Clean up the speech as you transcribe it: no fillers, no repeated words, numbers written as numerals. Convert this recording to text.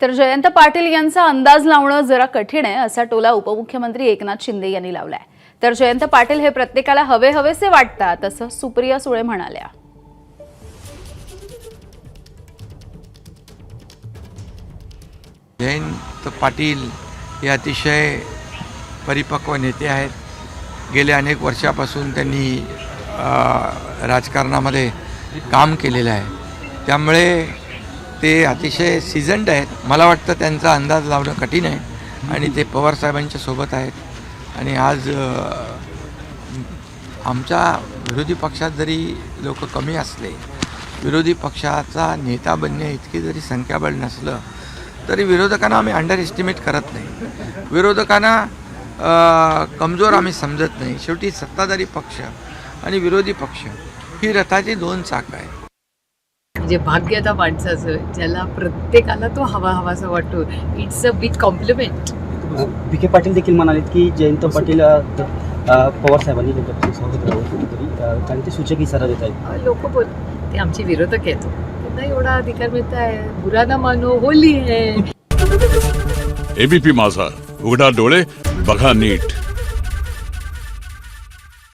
तर जयंत पाटील यांचा अंदाज लावणं जरा कठीण आहे असा टोला उपमुख्यमंत्री एकनाथ शिंदे यांनी लावलाय। तर जयंत पाटील हे प्रत्येकाला हवेहवेसे वाटतात असं सुप्रिया सुळे म्हणाल्या। जयंत पाटील हे अतिशय परिपक्व नेते आहेत। गेल्या अनेक वर्षापासून त्यांनी राजकारणामध्ये काम केलेलं आहे, त्यामुळे ते अतिशय सीझन्ड आहेत। मला वाटतं त्यांचा अंदाज लावणं कठीण आहे आणि ते पवार साहेबांच्या सोबत आहेत। आणि आज आमच्या विरोधी पक्षात जरी लोक कमी असले, विरोधी पक्षाचा नेता बनणे इतकी जरी संख्याबळ नसलं तरी विरोधकांना आम्ही अंडर एस्टिमेट करत नाही, विरोधकांना कमजोर आम्ही समजत नाही। शेवटी सत्ताधारी पक्ष आणि विरोधी पक्ष ही रथाची दोन चाकं आहे। जे भाग्यता माणसाचं ज्याला प्रत्येकाला तो हवासा वाटतो, it's a big compliment. Vikhe Patil देखील म्हणाले की जयंत पाटील पवार साहेबांनी त्यांच्यापासून सोबत राहावं कुठेतरी, कारण ते सूचक इशारा देत आहेत। लोक बोल ते आमचे विरोधक आहेत, त्यांना एवढा अधिकार मिळत आहे। बुरा ना मानो, होली है। एबीपी माझा, उघडा डोळे बघा नीट।